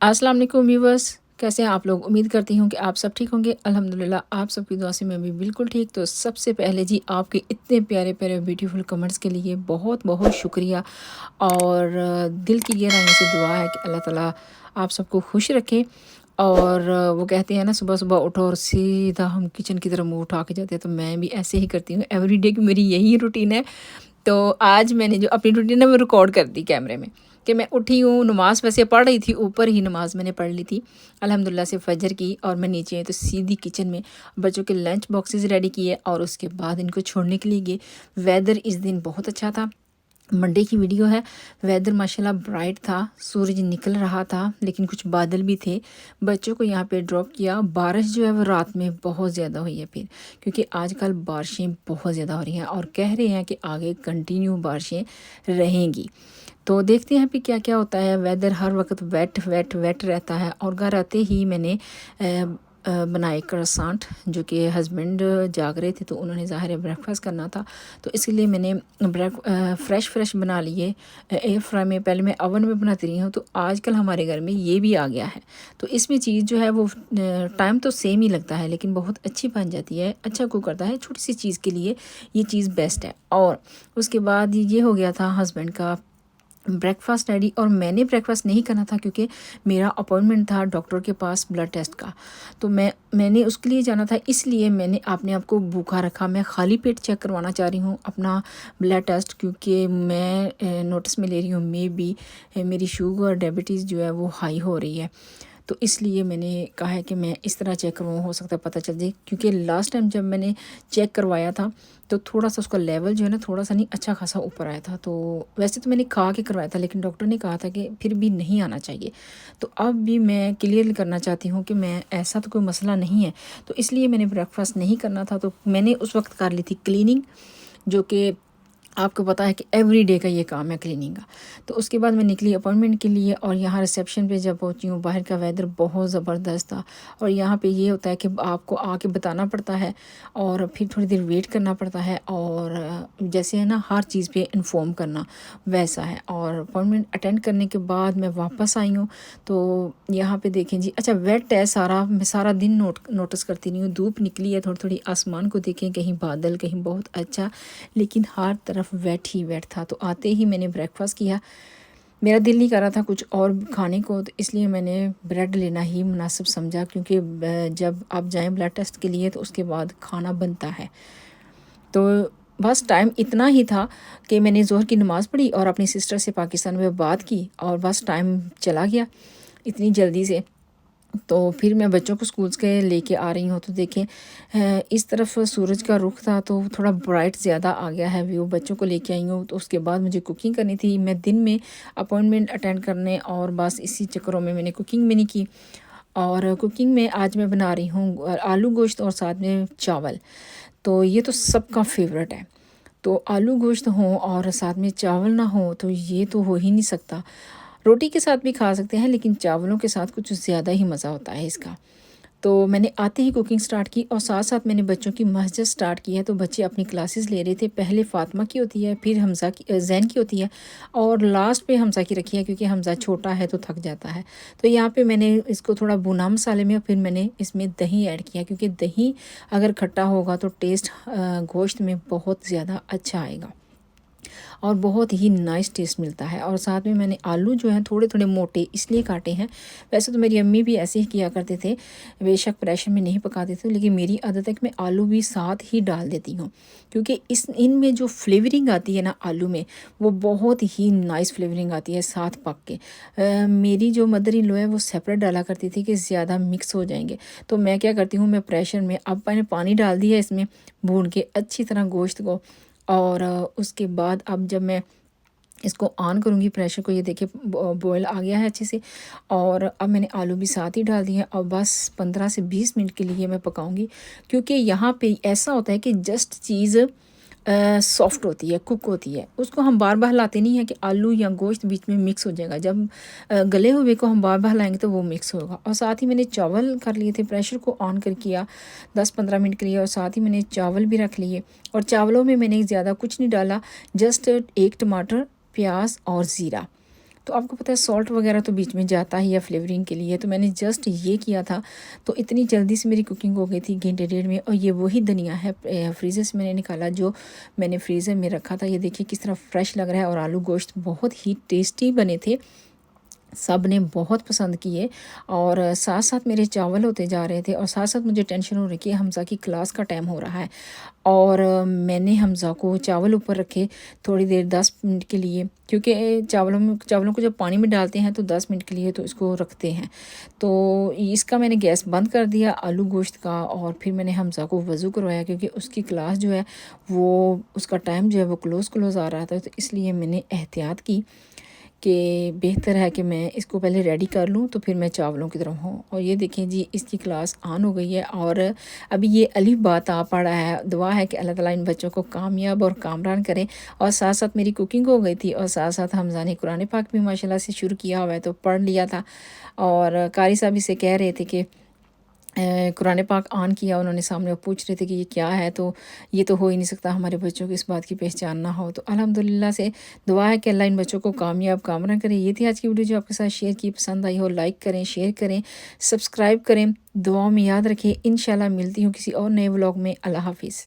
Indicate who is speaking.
Speaker 1: अस्सलाम वालेकुम व्यूवर्स, कैसे हैं आप लोग? उम्मीद करती हूँ कि आप सब ठीक होंगे। अल्हम्दुलिल्लाह आप सबकी दुआ से मैं भी बिल्कुल ठीक। तो सबसे पहले जी आपके इतने प्यारे प्यारे ब्यूटीफुल कमेंट्स के लिए बहुत बहुत शुक्रिया। और दिल की गहराइयों से दुआ है कि अल्लाह ताला आप सबको खुश रखे। और वो कहते हैं ना, सुबह सुबह उठो और सीधा हम किचन की तरफ मुंह उठा के जाते हैं, तो मैं भी ऐसे ही करती हूँ एवरीडे की मेरी यही रूटीन है। तो आज मैंने जो अपनी रूटीन है वो रिकॉर्ड कर दी कैमरे में कि मैं उठी हूँ, नमाज़ वैसे पढ़ रही थी, ऊपर ही नमाज़ मैंने पढ़ ली थी अल्हम्दुलिल्लाह से फजर की। और मैं नीचे आई तो सीधी किचन में बच्चों के लंच बॉक्सेस रेडी किए और उसके बाद इनको छोड़ने के लिए गए। वेदर इस दिन बहुत अच्छा था, मंडे की वीडियो है। वेदर माशाल्लाह ब्राइट था, सूरज निकल रहा था लेकिन कुछ बादल भी थे। बच्चों को यहाँ पे ड्रॉप किया। बारिश जो है वो रात में बहुत ज़्यादा हुई है फिर, क्योंकि आजकल बारिशें बहुत ज़्यादा हो रही हैं और कह रहे हैं कि आगे कंटिन्यू बारिशें रहेंगी। तो देखते हैं भी क्या क्या होता है। वेदर हर वक्त वेट वेट वेट रहता है। और घर आते ही मैंने बनाए क्रसांट, जो कि हस्बैंड जाग रहे थे तो उन्होंने ज़ाहिर है ब्रेकफास्ट करना था, तो इसके लिए मैंने फ्रेश बना लिए एयर फ्राई में। पहले मैं ओवन में बनाती रही हूँ, तो आजकल हमारे घर में ये भी आ गया है। तो इसमें चीज़ जो है वो टाइम तो सेम ही लगता है लेकिन बहुत अच्छी बन जाती है, अच्छा कुक करता है। छोटी सी चीज़ के लिए ये चीज़ बेस्ट है। और उसके बाद ये हो गया था हस्बैंड का ब्रेकफास्ट रेडी। और मैंने ब्रेकफास्ट नहीं करना था क्योंकि मेरा अपॉइंटमेंट था डॉक्टर के पास ब्लड टेस्ट का, तो मैंने उसके लिए जाना था, इसलिए मैंने अपने आप को भूखा रखा। मैं खाली पेट चेक करवाना चाह रही हूँ अपना ब्लड टेस्ट, क्योंकि मैं नोटिस में ले रही हूँ मे बी मेरी शुगर डायबिटीज़ जो है वो हाई हो रही है। तो इसलिए मैंने कहा है कि मैं इस तरह चेक करवाऊँ, हो सकता है पता चल जाए। क्योंकि लास्ट टाइम जब मैंने चेक करवाया था तो थोड़ा सा उसका लेवल जो है ना थोड़ा सा नहीं अच्छा खासा ऊपर आया था। तो वैसे तो मैंने खा के करवाया था लेकिन डॉक्टर ने कहा था कि फिर भी नहीं आना चाहिए। तो अब भी मैं क्लियर करना चाहती हूँ कि मैं ऐसा तो कोई मसला नहीं है, तो इसलिए मैंने ब्रेकफास्ट नहीं करना था। तो मैंने उस वक्त कर ली थी क्लीनिंग, जो कि आपको पता है कि एवरी डे का ये काम है क्लीनिंग का। तो उसके बाद मैं निकली अपॉइंटमेंट के लिए और यहाँ रिसेप्शन पे जब पहुँची हूँ, बाहर का वेदर बहुत ज़बरदस्त था। और यहाँ पे ये होता है कि आपको आके बताना पड़ता है और फिर थोड़ी देर वेट करना पड़ता है, और जैसे है ना हर चीज़ पे इन्फॉर्म करना, वैसा है। और अपॉइंटमेंट अटेंड करने के बाद मैं वापस आई हूँ, तो यहाँ पे देखें जी, अच्छा वेट है सारा। मैं सारा दिन नोटिस करती नहीं हूँ, धूप निकली है थोड़ी थोड़ी, आसमान को देखें, कहीं बादल कहीं बहुत अच्छा, लेकिन हर तरफ वेट ही वेट था। तो आते ही मैंने ब्रेकफास्ट किया। मेरा दिल नहीं कर रहा था कुछ और खाने को, तो इसलिए मैंने ब्रेड लेना ही मुनासिब समझा, क्योंकि जब आप जाएं ब्लड टेस्ट के लिए तो उसके बाद खाना बनता है। तो बस टाइम इतना ही था कि मैंने ज़ोहर की नमाज़ पढ़ी और अपनी सिस्टर से पाकिस्तान में बात की और बस टाइम चला गया इतनी जल्दी से। तो फिर मैं बच्चों को स्कूल्स के लेके आ रही हूँ, तो देखें इस तरफ सूरज का रुख था तो थोड़ा ब्राइट ज़्यादा आ गया है व्यू। बच्चों को लेके आई हूँ, तो उसके बाद मुझे कुकिंग करनी थी। मैं दिन में अपॉइंटमेंट अटेंड करने और बस इसी चक्करों में मैंने कुकिंग भी नहीं की। और कुकिंग में आज मैं बना रही हूँ आलू गोश्त और साथ में चावल। तो ये तो सबका फेवरेट है। तो आलू गोश्त हो और साथ में चावल ना हो तो ये तो हो ही नहीं सकता। रोटी के साथ भी खा सकते हैं लेकिन चावलों के साथ कुछ ज़्यादा ही मज़ा होता है इसका। तो मैंने आते ही कुकिंग स्टार्ट की और साथ साथ मैंने बच्चों की मस्जिद स्टार्ट की है। तो बच्चे अपनी क्लासेस ले रहे थे, पहले फ़ातिमा की होती है, फिर हमज़ा की, जैन की होती है, और लास्ट पे हमज़ा की रखी है क्योंकि हमज़ा छोटा है तो थक जाता है। तो यहाँ पे मैंने इसको थोड़ा भुना मसाले में और फिर मैंने इसमें दही ऐड किया, क्योंकि दही अगर खट्टा होगा तो टेस्ट गोश्त में बहुत ज़्यादा अच्छा आएगा और बहुत ही नाइस टेस्ट मिलता है। और साथ में मैंने आलू जो हैं थोड़े थोड़े मोटे इसलिए काटे हैं। वैसे तो मेरी अम्मी भी ऐसे ही किया करते थे, बेशक प्रेशर में नहीं पकाते थे, लेकिन मेरी आदत है कि मैं आलू भी साथ ही डाल देती हूँ, क्योंकि इनमें जो फ्लेवरिंग आती है ना आलू में, वो बहुत ही नाइस फ्लेवरिंग आती है साथ पक के। मेरी जो मदर इन लॉ है वो सेपरेट डाला करती थी कि ज़्यादा मिक्स हो जाएंगे। तो मैं क्या करती हूँ, मैं प्रेशर में अब मैंने पानी डाल दिया इसमें, भून के अच्छी तरह गोश्त को। और उसके बाद अब जब मैं इसको ऑन करूँगी प्रेशर को, ये देखिए बॉयल आ गया है अच्छे से। और अब मैंने आलू भी साथ ही डाल दिए हैं और बस 15 से 20 मिनट के लिए मैं पकाऊंगी, क्योंकि यहाँ पे ऐसा होता है कि जस्ट चीज़ सॉफ्ट होती है, कुक होती है, उसको हम बार बार हिलाते नहीं हैं कि आलू या गोश्त बीच में मिक्स हो जाएगा। जब गले हुए को हम बार बार हिलाएंगे तो वो मिक्स होगा। और साथ ही मैंने चावल कर लिए थे, प्रेशर को ऑन कर किया 10-15 मिनट के लिए, और साथ ही मैंने चावल भी रख लिए। और चावलों में मैंने ज़्यादा कुछ नहीं डाला, जस्ट एक टमाटर, प्याज और ज़ीरा, तो आपको पता है सॉल्ट वगैरह तो बीच में जाता ही है फ्लेवरिंग के लिए, तो मैंने जस्ट ये किया था। तो इतनी जल्दी से मेरी कुकिंग हो गई थी घंटे डेढ़ में। और ये वही धनिया है फ्रीज़र से मैंने निकाला जो मैंने फ्रीज़र में रखा था। ये देखिए किस तरह फ्रेश लग रहा है और आलू गोश्त बहुत ही टेस्टी बने थे, सब ने बहुत पसंद किए। और साथ साथ मेरे चावल होते जा रहे थे और साथ साथ मुझे टेंशन हो रही कि हमज़ा की क्लास का टाइम हो रहा है। और मैंने हमज़ा को चावल ऊपर रखे थोड़ी देर 10 मिनट के लिए, क्योंकि चावलों को जब पानी में डालते हैं तो 10 मिनट के लिए तो इसको रखते हैं। तो इसका मैंने गैस बंद कर दिया आलू गोश्त का, और फिर मैंने हमज़ा को वज़ू करवाया क्योंकि उसकी क्लास जो है वो उसका टाइम जो है वो क्लोज़ आ रहा था। तो इसलिए मैंने एहतियात की कि बेहतर है कि मैं इसको पहले रेडी कर लूँ तो फिर मैं चावलों की तरफ हूँ। और ये देखें जी इसकी क्लास ऑन हो गई है और अभी ये अलीफ बात आ पड़ा है। दुआ है कि अल्लाह ताला इन बच्चों को कामयाब और कामरान करें। और साथ साथ मेरी कुकिंग हो गई थी और साथ साथ हमज़ा ने कुरान पाक भी माशाल्लाह से शुरू किया हुआ है, तो पढ़ लिया था। और कारी साहब इसे कह रहे थे कि कुरान पाक ऑन किया उन्होंने सामने, और पूछ रहे थे कि ये क्या है। तो ये तो हो ही नहीं सकता हमारे बच्चों को इस बात की पहचान ना हो। तो अल्हम्दुलिल्लाह से दुआ है कि अल्लाह इन बच्चों को कामयाब कामना करे। ये थी आज की वीडियो जो आपके साथ शेयर की। पसंद आई हो लाइक करें, शेयर करें, सब्सक्राइब करें, दुआओं में याद रखें। इंशाल्लाह मिलती हूँ किसी और नए व्लॉग में। अल्लाह हाफिज़।